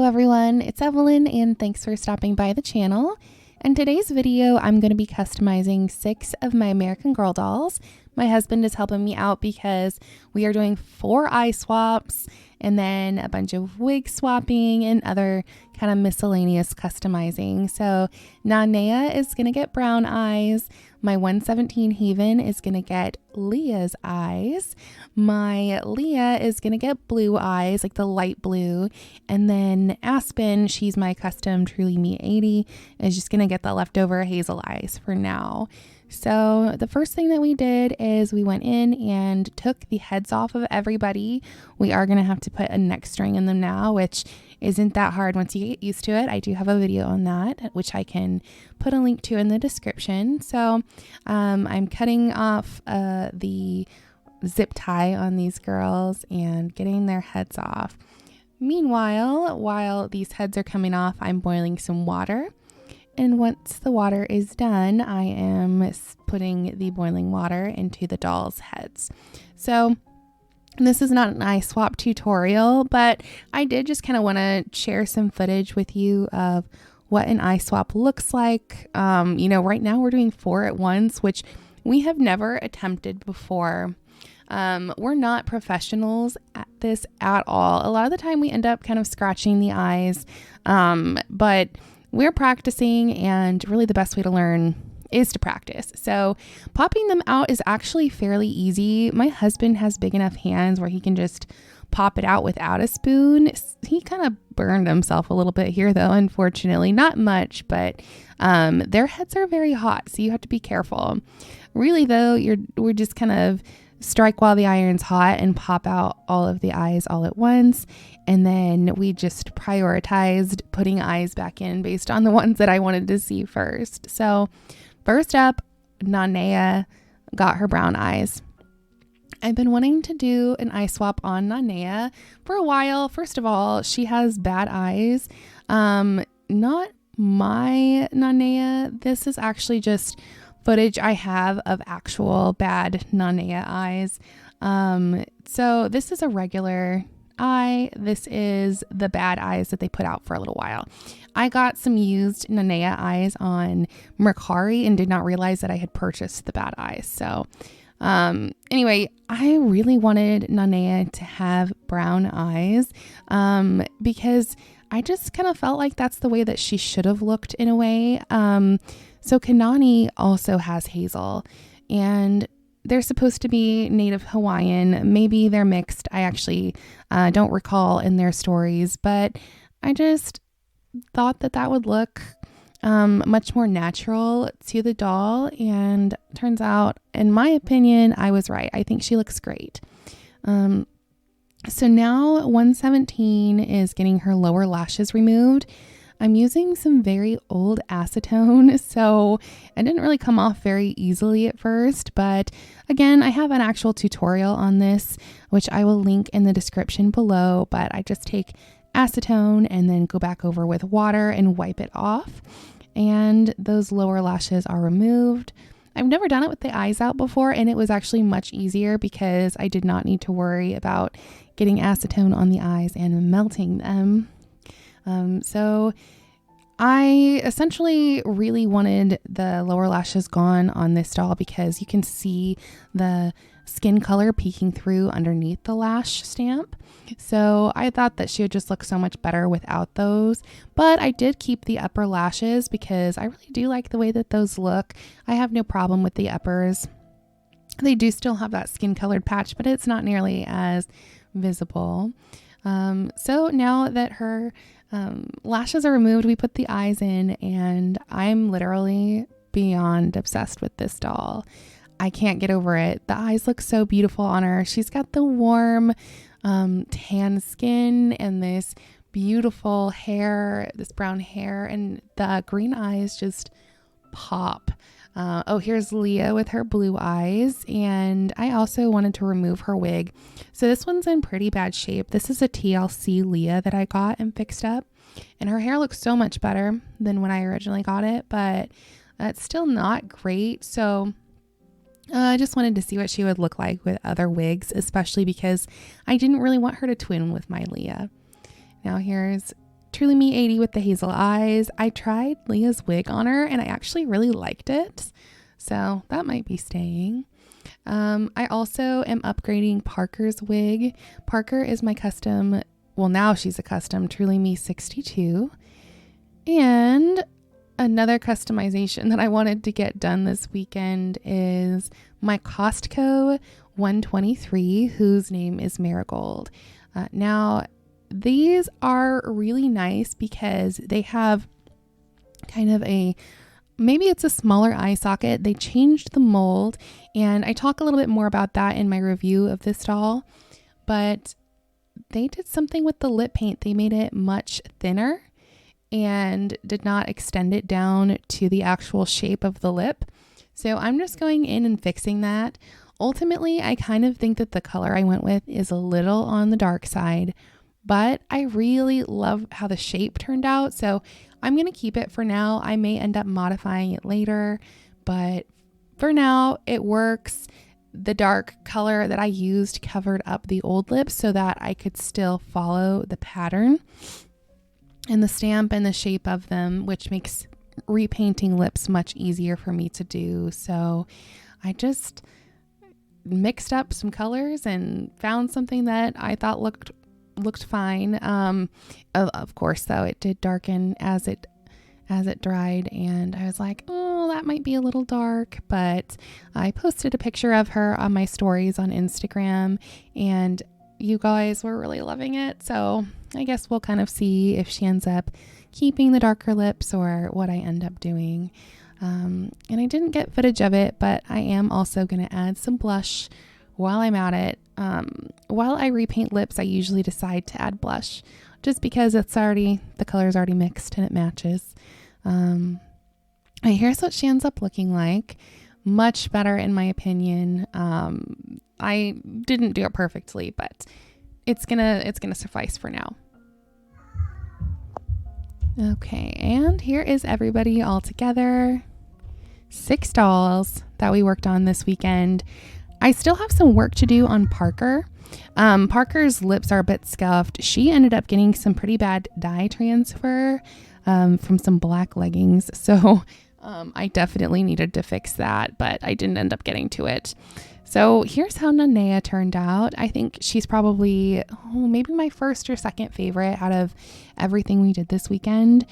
everyone, it's Evelyn and thanks for stopping by the channel. In today's video, I'm going to be customizing 6 of my American Girl dolls. My husband is helping me out because we are doing 4 eye swaps and then a bunch of wig swapping and other kind of miscellaneous customizing. So Nanea is going to get brown eyes. My 117 Haven is going to get Leah's eyes. My Leah is going to get blue eyes, like the light blue. And then Aspen, she's my custom Truly Me 80, is just going to get the leftover hazel eyes for now. So the first thing that we did is we went in and took the heads off of everybody. We are going to have to put a neck string in them now, which isn't that hard once you get used to it. I do have a video on that, which I can put a link to in the description. So I'm cutting off the zip tie on these girls and getting their heads off. Meanwhile, while these heads are coming off, I'm boiling some water. And once the water is done, I am putting the boiling water into the dolls' heads. So this is not an eye swap tutorial, but I did just kind of want to share some footage with you of what an eye swap looks like. Right now we're doing 4 at once, which we have never attempted before. We're not professionals at this at all. A lot of the time we end up kind of scratching the eyes, but we're practicing, and really the best way to learn is to practice. So popping them out is actually fairly easy. My husband has big enough hands where he can just pop it out without a spoon. He kind of burned himself a little bit here though, unfortunately. Not much, but their heads are very hot, so you have to be careful. Really though, we're just kind of strike while the iron's hot and pop out all of the eyes all at once. And then we just prioritized putting eyes back in based on the ones that I wanted to see first. So first up, Nanea got her brown eyes. I've been wanting to do an eye swap on Nanea for a while. First of all, she has bad eyes. Not my Nanea. This is actually just footage I have of actual bad Nanea eyes. So this is a regular eye. This is the bad eyes that they put out for a little while. I got some used Nanea eyes on Mercari and did not realize that I had purchased the bad eyes. So anyway, I really wanted Nanea to have brown eyes because I just kind of felt like that's the way that she should have looked in a way. So Kanani also has hazel, and they're supposed to be native Hawaiian. Maybe they're mixed. I actually don't recall in their stories, but I just thought that would look much more natural to the doll. And turns out, in my opinion, I was right. I think she looks great. So now 117 is getting her lower lashes removed. I'm using some very old acetone, so it didn't really come off very easily at first, but again, I have an actual tutorial on this, which I will link in the description below, but I just take acetone and then go back over with water and wipe it off, and those lower lashes are removed. I've never done it with the eyes out before, and it was actually much easier because I did not need to worry about getting acetone on the eyes and melting them. So I essentially really wanted the lower lashes gone on this doll because you can see the skin color peeking through underneath the lash stamp. So I thought that she would just look so much better without those, but I did keep the upper lashes because I really do like the way that those look. I have no problem with the uppers. They do still have that skin colored patch, but it's not nearly as visible. So now that her lashes are removed, we put the eyes in, and I'm literally beyond obsessed with this doll. I can't get over it. The eyes look so beautiful on her. She's got the warm tan skin and this beautiful hair, this brown hair, and the green eyes just pop. Here's Leah with her blue eyes, and I also wanted to remove her wig. So this one's in pretty bad shape. This is a TLC Leah that I got and fixed up, and her hair looks so much better than when I originally got it, but it's still not great. So I just wanted to see what she would look like with other wigs, especially because I didn't really want her to twin with my Leah. Now here's Truly Me 80 with the hazel eyes. I tried Leah's wig on her and I actually really liked it. So that might be staying. I also am upgrading Parker's wig. Parker is my custom, well, now she's a custom Truly Me 62. And another customization that I wanted to get done this weekend is my Costco 123, whose name is Marigold. Now, these are really nice because they have kind of maybe it's a smaller eye socket. They changed the mold, and I talk a little bit more about that in my review of this doll, but they did something with the lip paint. They made it much thinner and did not extend it down to the actual shape of the lip. So I'm just going in and fixing that. Ultimately, I kind of think that the color I went with is a little on the dark side, but I really love how the shape turned out. So I'm going to keep it for now. I may end up modifying it later, but for now it works. The dark color that I used covered up the old lips so that I could still follow the pattern and the stamp and the shape of them, which makes repainting lips much easier for me to do. So I just mixed up some colors and found something that I thought looked fine. Of course, though, it did darken as it dried, and I was like, oh, that might be a little dark, but I posted a picture of her on my stories on Instagram, and you guys were really loving it. So I guess we'll kind of see if she ends up keeping the darker lips or what I end up doing. And I didn't get footage of it, but I am also going to add some blush while I'm at it. While I repaint lips, I usually decide to add blush just because the color's already mixed and it matches. And here's what she ends up looking like. Much better in my opinion. I didn't do it perfectly, but it's gonna suffice for now. Okay, and here is everybody all together. 6 dolls that we worked on this weekend. I still have some work to do on Parker. Parker's lips are a bit scuffed. She ended up getting some pretty bad dye transfer from some black leggings. So I definitely needed to fix that, but I didn't end up getting to it. So here's how Nanea turned out. I think she's probably maybe my first or second favorite out of everything we did this weekend.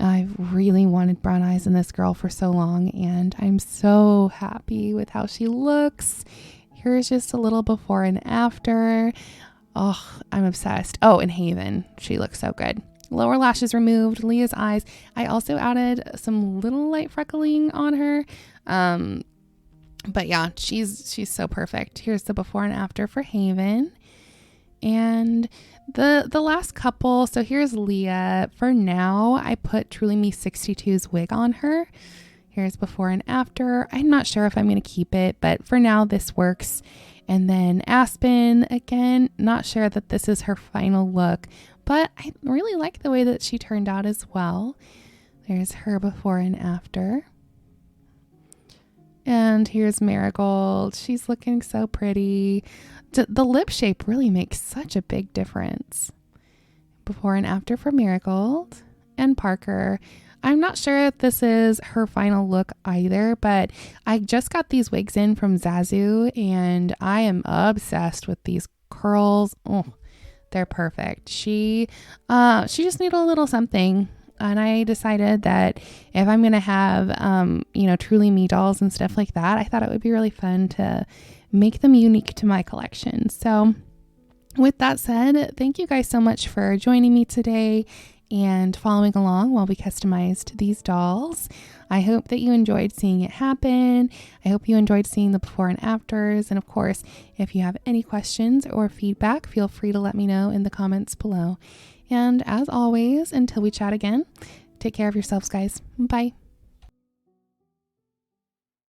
I've really wanted brown eyes in this girl for so long, and I'm so happy with how she looks. Here's just a little before and after. Oh, I'm obsessed. Oh, and Haven. She looks so good. Lower lashes removed, Leah's eyes. I also added some little light freckling on her. But yeah, she's so perfect. Here's the before and after for Haven. And the last couple, so here's Leah. For now, I put Truly Me 62's wig on her. Here's before and after. I'm not sure if I'm going to keep it, but for now this works. And then Aspen, again, not sure that this is her final look, but I really like the way that she turned out as well. There's her before and after. And here's Marigold. She's looking so pretty. The lip shape really makes such a big difference. Before and after for Marigold. And Parker. I'm not sure if this is her final look either, but I just got these wigs in from Zazu and I am obsessed with these curls. Oh, they're perfect. She just needed a little something. And I decided that if I'm going to have, Truly Me dolls and stuff like that, I thought it would be really fun to make them unique to my collection. So with that said, thank you guys so much for joining me today and following along while we customized these dolls. I hope that you enjoyed seeing it happen. I hope you enjoyed seeing the before and afters. And of course, if you have any questions or feedback, feel free to let me know in the comments below. And as always, until we chat again, take care of yourselves, guys. Bye.